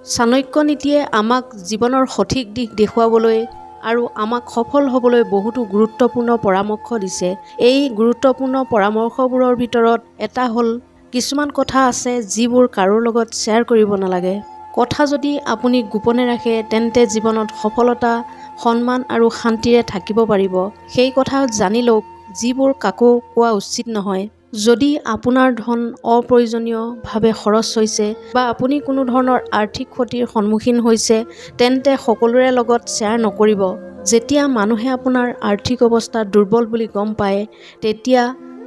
চাণক্য নীতিয়ে আমাক জীৱনৰ সঠিক দিশ দেখুৱাবলৈ আৰু আমাক সফল হ'বলৈ বহুতো গুৰুত্বপূৰ্ণ পৰামৰ্শ দিছে। এই গুৰুত্বপূৰ্ণ পৰামৰ্শবোৰৰ ভিতৰত এটা হ'ল কিছুমান কথা আছে যিবোৰ কাৰো লগত শ্বেয়াৰ কৰিব নালাগে। কথা যদি আপুনি গোপনে ৰাখে তেন্তে জীৱনত সফলতা, সন্মান আৰু শান্তিৰে থাকিব পাৰিব। সেই কথা জানি লওক যিবোৰ কাকো কোৱা উচিত নহয়। যদি আপোনাৰ ধন অপ্ৰয়োজনীয়ভাৱে খৰচ হৈছে বা আপুনি কোনো ধৰণৰ আৰ্থিক ক্ষতিৰ সন্মুখীন হৈছে তেন্তে সকলোৰে লগত শ্বেয়াৰ নকৰিব। যেতিয়া মানুহে আপোনাৰ আৰ্থিক অৱস্থা দুৰ্বল বুলি গম পায় তেতিয়া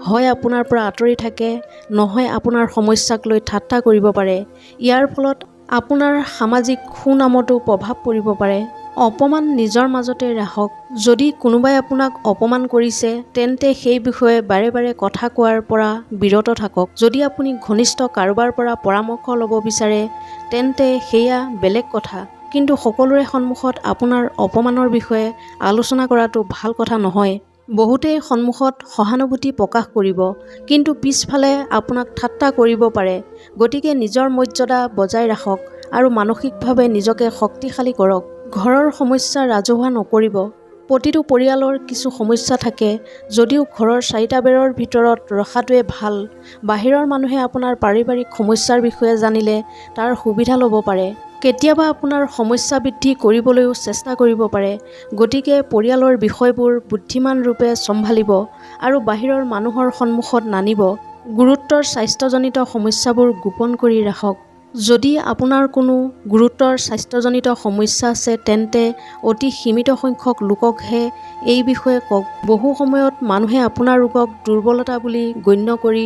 হয় আপোনাৰ পৰা আঁতৰি থাকে, নহয় আপোনাৰ সমস্যাক লৈ ঠাট্টা কৰিব পাৰে। ইয়াৰ ফলত আপোনাৰ সামাজিক সুনামতো প্ৰভাৱ পৰিব পাৰে। অপমান নিজৰ মাজতে ৰাখক। যদি কোনোবাই আপোনাক অপমান কৰিছে তেন্তে সেই বিষয়ে বাৰে বাৰে কথা কোৱাৰ পৰা বিৰত থাকক। যদি আপুনি ঘনিষ্ঠ কাৰোবাৰ পৰা পৰামৰ্শ ল'ব বিচাৰে তেন্তে সেয়া বেলেগ কথা, কিন্তু সকলোৰে সন্মুখত আপোনাৰ অপমানৰ বিষয়ে আলোচনা কৰাটো ভাল কথা নহয়। বহুতেই সন্মুখত সহানুভূতি প্ৰকাশ কৰিব কিন্তু পিছফালে আপোনাক ঠাট্টা কৰিব পাৰে। গতিকে নিজৰ মৰ্যাদা বজাই ৰাখক আৰু মানসিকভাৱে নিজকে শক্তিশালী কৰক। ঘৰৰ সমস্যা ৰাজহুৱা নকৰিব। প্ৰতিটো পৰিয়ালৰ কিছু সমস্যা থাকে, যদিও ঘৰৰ চাৰিটা বেৰৰ ভিতৰত ৰখাটোৱে ভাল। বাহিৰৰ মানুহে আপোনাৰ পাৰিবাৰিক সমস্যাৰ বিষয়ে জানিলে তাৰ সুবিধা ল'ব পাৰে। কেতিয়াবা আপোনাৰ সমস্যা বৃদ্ধি কৰিবলৈও চেষ্টা কৰিব পাৰে। গতিকে পৰিয়ালৰ বিষয়বোৰ বুদ্ধিমান ৰূপে চম্ভালিব আৰু বাহিৰৰ মানুহৰ সন্মুখত নানিব। গুৰুতৰ স্বাস্থ্যজনিত সমস্যাবোৰ গোপন কৰি ৰাখক। যদি আপোনাৰ কোনো গুৰুতৰ স্বাস্থ্যজনিত সমস্যা আছে তেন্তে অতি সীমিত সংখ্যক লোককহে এই বিষয়ে কওক। বহু সময়ত মানুহে আপোনাৰ ৰোগক দুৰ্বলতা বুলি গণ্য কৰি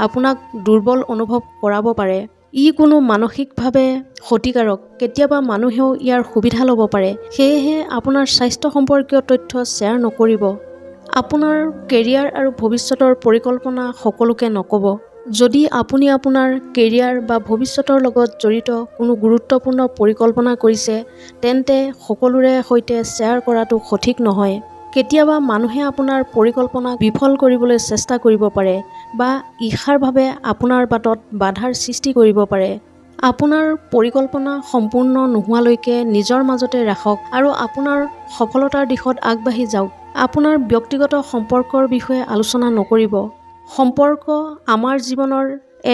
আপোনাক দুৰ্বল অনুভৱ কৰাব পাৰে। ই কোনো মানসিকভাৱে ক্ষতিকাৰক। কেতিয়াবা মানুহেও ইয়াৰ সুবিধা ল'ব পাৰে। সেয়েহে আপোনাৰ স্বাস্থ্য সম্পৰ্কীয় তথ্য শ্বেয়াৰ নকৰিব। আপোনাৰ কেৰিয়াৰ আৰু ভৱিষ্যতৰ পৰিকল্পনা সকলোকে নক'ব। যদি আপুনি আপোনাৰ কেৰিয়াৰ বা ভৱিষ্যতৰ লগত জড়িত কোনো গুৰুত্বপূৰ্ণ পৰিকল্পনা কৰিছে তেন্তে সকলোৰে সৈতে শ্বেয়াৰ কৰাটো সঠিক নহয়। কেতিয়াবা মানুহে আপোনাৰ পৰিকল্পনাক বিফল কৰিবলৈ চেষ্টা কৰিব পাৰে বা ঈৰ্ষাৰভাৱে আপোনাৰ বাটত বাধাৰ সৃষ্টি কৰিব পাৰে। আপোনাৰ পৰিকল্পনা সম্পূৰ্ণ নোহোৱালৈকে নিজৰ মাজতে ৰাখক আৰু আপোনাৰ সফলতাৰ দিশত আগবাঢ়ি যাওক। আপোনাৰ ব্যক্তিগত সম্পৰ্কৰ বিষয়ে আলোচনা নকৰিব। সম্পৰ্ক আমাৰ জীৱনৰ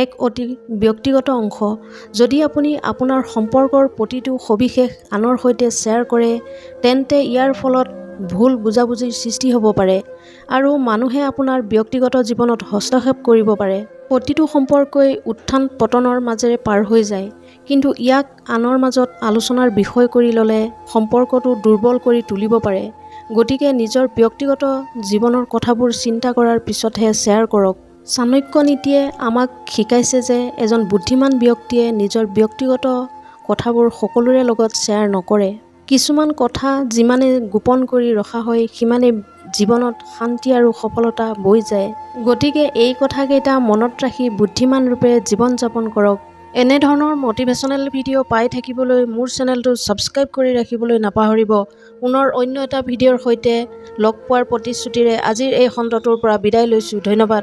এক অতি ব্যক্তিগত অংশ। যদি আপুনি আপোনাৰ সম্পৰ্কৰ প্ৰতিটো সবিশেষ আনৰ সৈতে শ্বেয়াৰ কৰে তেন্তে ইয়াৰ ফলত ভুল বুজাবুজিৰ সৃষ্টি হ'ব পাৰে আৰু মানুহে আপোনাৰ ব্যক্তিগত জীৱনত হস্তক্ষেপ কৰিব পাৰে। প্ৰতিটো সম্পৰ্কই উত্থান পতনৰ মাজেৰে পাৰ হৈ যায়, কিন্তু ইয়াক আনৰ মাজত আলোচনাৰ বিষয় কৰি ল'লে সম্পৰ্কটো দুৰ্বল কৰি তুলিব পাৰে। গতিকে নিজৰ ব্যক্তিগত জীৱনৰ কথাবোৰ চিন্তা কৰাৰ পিছতহে শ্বেয়াৰ কৰক। চাণক্য নীতিয়ে আমাক শিকাইছে যে এজন বুদ্ধিমান ব্যক্তিয়ে নিজৰ ব্যক্তিগত কথাবোৰ সকলোৰে লগত শ্বেয়াৰ নকৰে। কিছুমান কথা যিমানে গোপন কৰি ৰখা হয় সিমানে জীৱনত শান্তি আৰু সফলতা বৈ যায়। গতিকে এই কথাকেইটা মনত ৰাখি বুদ্ধিমান ৰূপে জীৱন যাপন কৰক। এনেধৰণৰ মটিভেশ্যনেল ভিডিঅ' পাই থাকিবলৈ মোৰ চেনেলটো ছাবস্ক্ৰাইব কৰি ৰাখিবলৈ নাপাহৰিব। পুনৰ অন্য এটা ভিডিঅ'ৰ সৈতে লগ পোৱাৰ প্ৰতিশ্ৰুতিৰে আজিৰ এই খণ্ডটোৰ পৰা বিদায় লৈছোঁ। ধন্যবাদ।